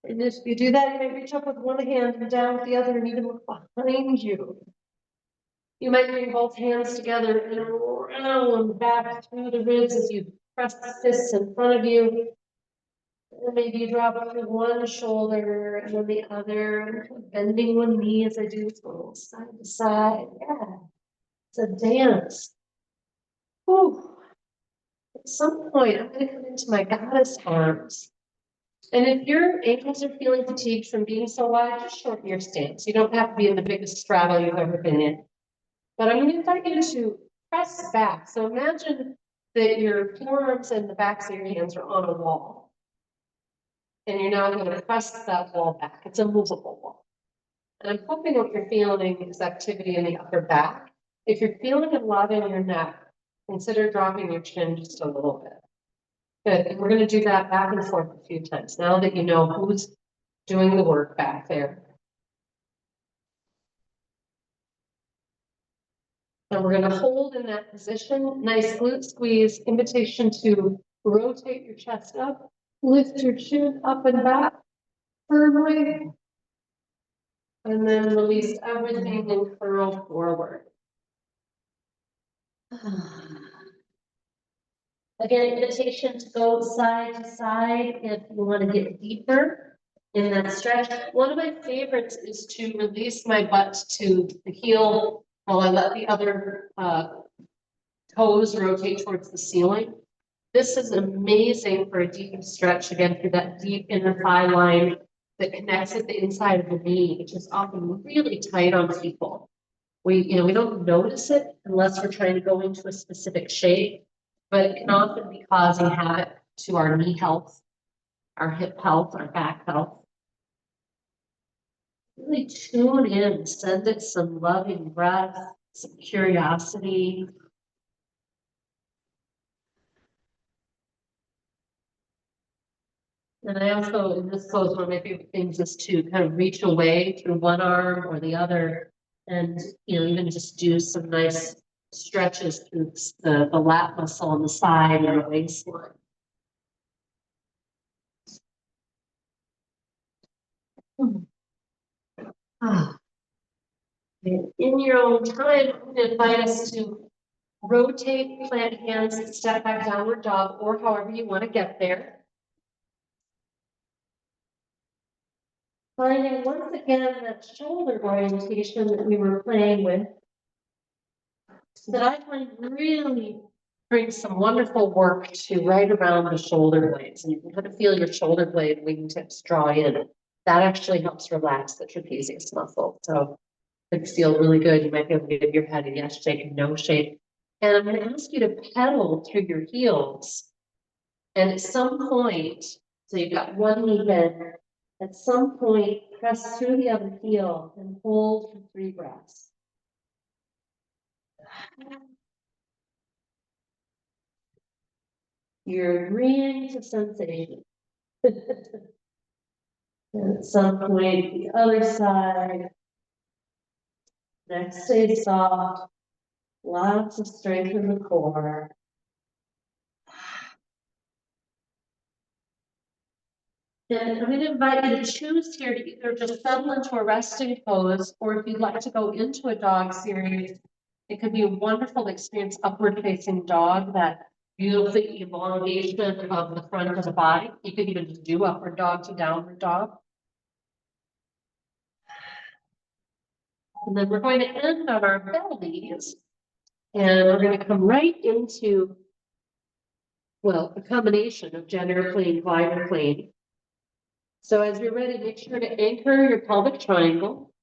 And if you do that, you might reach up with one hand and down with the other and even look behind you. You might bring both hands together and around back through the ribs as you press the fists in front of you. And maybe you drop through one shoulder and then the other, bending one knee as I do this little side to side. Yeah, it's a dance. Whew. At some point, I'm going to come into my goddess arms. And if your ankles are feeling fatigued from being so wide, just shorten your stance. You don't have to be in the biggest straddle you've ever been in. But I'm going to invite you to press back. So imagine that your forearms and the backs of your hands are on a wall. And you're now going to press that wall back. It's a movable wall. And I'm hoping what you're feeling is activity in the upper back. If you're feeling a lot in your neck, consider dropping your chin just a little bit. Good. And we're going to do that back and forth a few times now that you know who's doing the work back there. And we're going to hold in that position. Nice glute squeeze, invitation to rotate your chest up, lift your chin up and back firmly. And then release everything and curl forward. Again, invitation to go side to side if you want to get deeper in that stretch. One of my favorites is to release my butt to the heel while I let the other toes rotate towards the ceiling. This is amazing for a deep stretch, again, through that deep inner thigh line that connects at the inside of the knee, which is often really tight on people. We don't notice it unless we're trying to go into a specific shape, but it can often be causing havoc to our knee health, our hip health, our back health. Really tune in, send it some loving breath, some curiosity. And I also, in this pose, one of my favorite things is to kind of reach away through one arm or the other, and even just do some nice stretches through the lat muscle on the side and the waistline. In your own time, I'm going to invite us to rotate, plant hands, and step back downward dog, or however you want to get there. Finding once again that shoulder orientation that we were playing with, that I find really brings some wonderful work to right around the shoulder blades. And you can kind of feel your shoulder blade wingtips draw in. That actually helps relax the trapezius muscle. So it feel really good. You might be able to give your head a yes shake, no shake. And I'm going to ask you to pedal through your heels. And at some point, so you've got one knee bent, at some point, press through the other heel and hold for 3 breaths. You're agreeing to sensation. And at some point, the other side. Neck stays soft. Lots of strength in the core. And I'm going to invite you to choose here to either just settle into a resting pose, or if you'd like to go into a dog series, it could be a wonderful experience, upward facing dog, that beautiful elongation of the front of the body. You could even just do upward dog to downward dog. And then we're going to end on our bellies, and we're going to come right into, well, a combination of gender plane, glider plane. So as you're ready, make sure to anchor your pelvic triangle.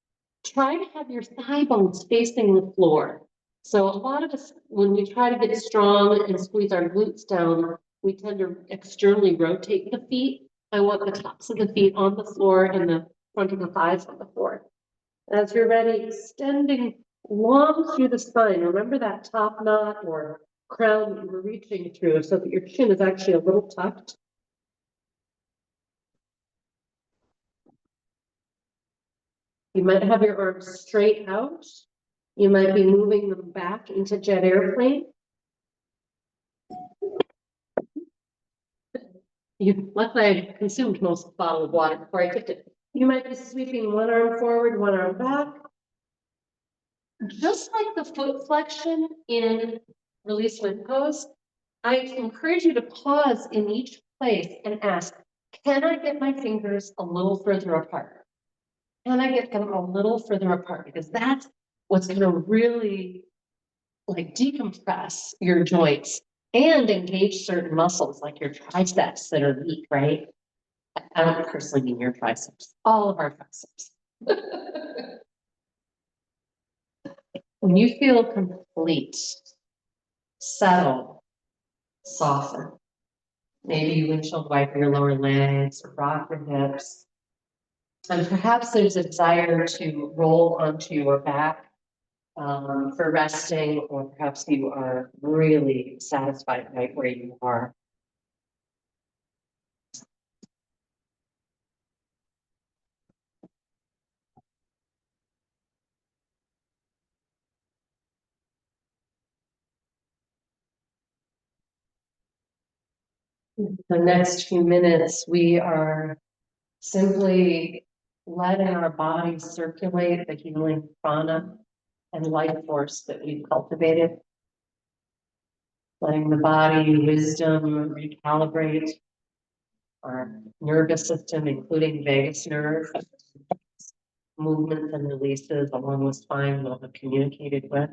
Try to have your thigh bones facing the floor. So a lot of us, when we try to get strong and squeeze our glutes down, we tend to externally rotate the feet. I want the tops of the feet on the floor and the front of the thighs on the floor. As you're ready, extending long through the spine. Remember that top knot or crown that you were reaching through, so that your chin is actually a little tucked. You might have your arms straight out. You might be moving them back into jet airplane. Luckily, I consumed most of the bottle of water before I took it. You might be sweeping one arm forward, one arm back. Just like the foot flexion in release wind pose, I encourage you to pause in each place and ask, Can I get my fingers a little further apart? Can I get them a little further apart? Because that's what's gonna really like decompress your joints and engage certain muscles like your triceps that are weak, right? I don't personally mean your triceps, all of our triceps. When you feel complete, settle, soften. Maybe you windshield wipe your lower legs or rock your hips. And perhaps there's a desire to roll onto your back for resting, or perhaps you are really satisfied right where you are. The next few minutes, we are simply letting our bodies circulate the healing prana and life force that we've cultivated. Letting the body wisdom recalibrate our nervous system, including vagus nerve, movements and releases along with spine will have communicated with.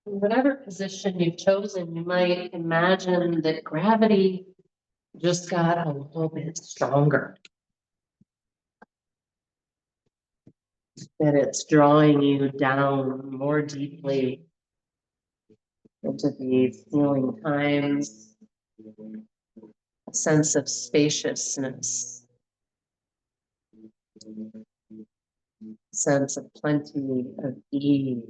In whatever position you've chosen, you might imagine that gravity just got a little bit stronger. That it's drawing you down more deeply into these healing times, a sense of spaciousness, sense of plenty of ease.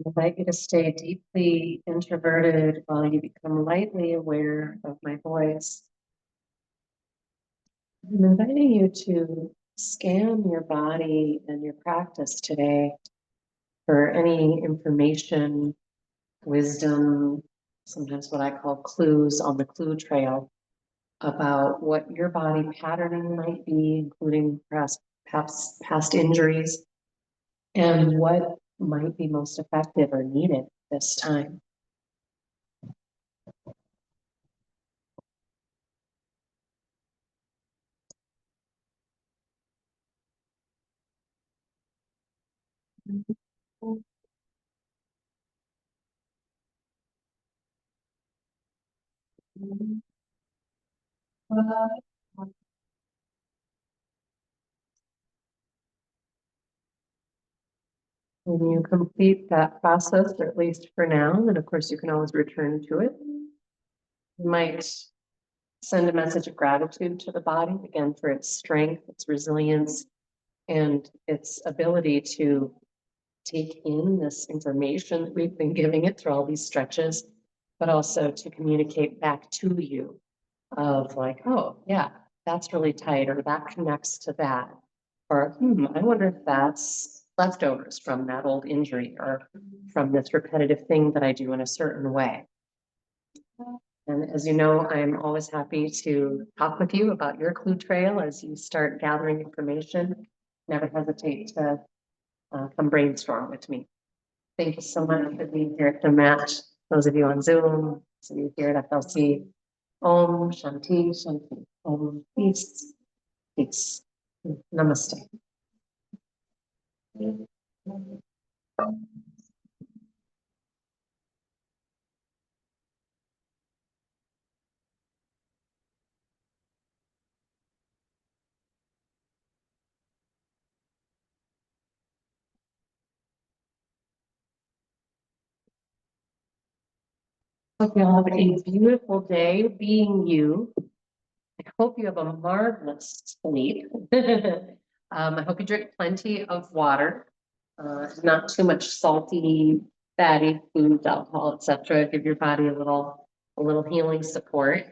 I invite you to stay deeply introverted while you become lightly aware of my voice. I'm inviting you to scan your body and your practice today for any information, wisdom, sometimes what I call clues on the clue trail about what your body patterning might be, including perhaps past injuries, and what might be most effective or needed this time. When you complete that process, or at least for now, and of course you can always return to it, you might send a message of gratitude to the body, again, for its strength, its resilience, and its ability to take in this information that we've been giving it through all these stretches, but also to communicate back to you of like, oh, yeah, that's really tight, or that connects to that. Or, I wonder if that's leftovers from that old injury or from this repetitive thing that I do in a certain way. And as you know, I'm always happy to talk with you about your clue trail as you start gathering information. Never hesitate to come brainstorm with me. Thank you so much for being here at the mat. Those of you on Zoom, some of you here at FLC. Om Shanti Shanti. Om peace. Peace. Namaste. Hope you all have a beautiful day being you. I hope you have a marvelous sleep. I hope you drink plenty of water, not too much salty, fatty foods, alcohol, etc. Give your body a little healing support.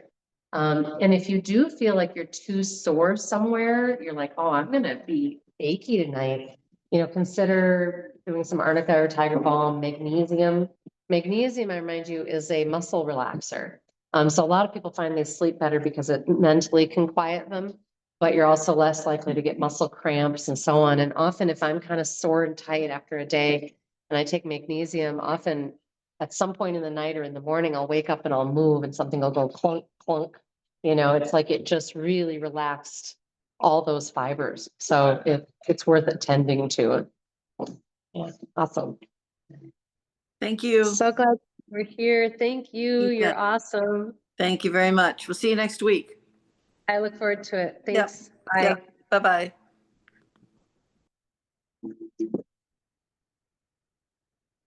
And if you do feel like you're too sore somewhere, you're like, oh, I'm gonna be achy tonight. Consider doing some arnica or tiger balm, magnesium. Magnesium, I remind you, is a muscle relaxer. So a lot of people find they sleep better because it mentally can quiet them, but you're also less likely to get muscle cramps and so on. And often if I'm kind of sore and tight after a day and I take magnesium, often at some point in the night or in the morning, I'll wake up and I'll move and something will go clunk, clunk. It's like it just really relaxed all those fibers. So it's worth attending to. Yeah, awesome. Thank you. So glad we're here. Thank you. You're awesome. Thank you very much. We'll see you next week. I look forward to it. Thanks. Yep. Bye. Yep. Bye-bye.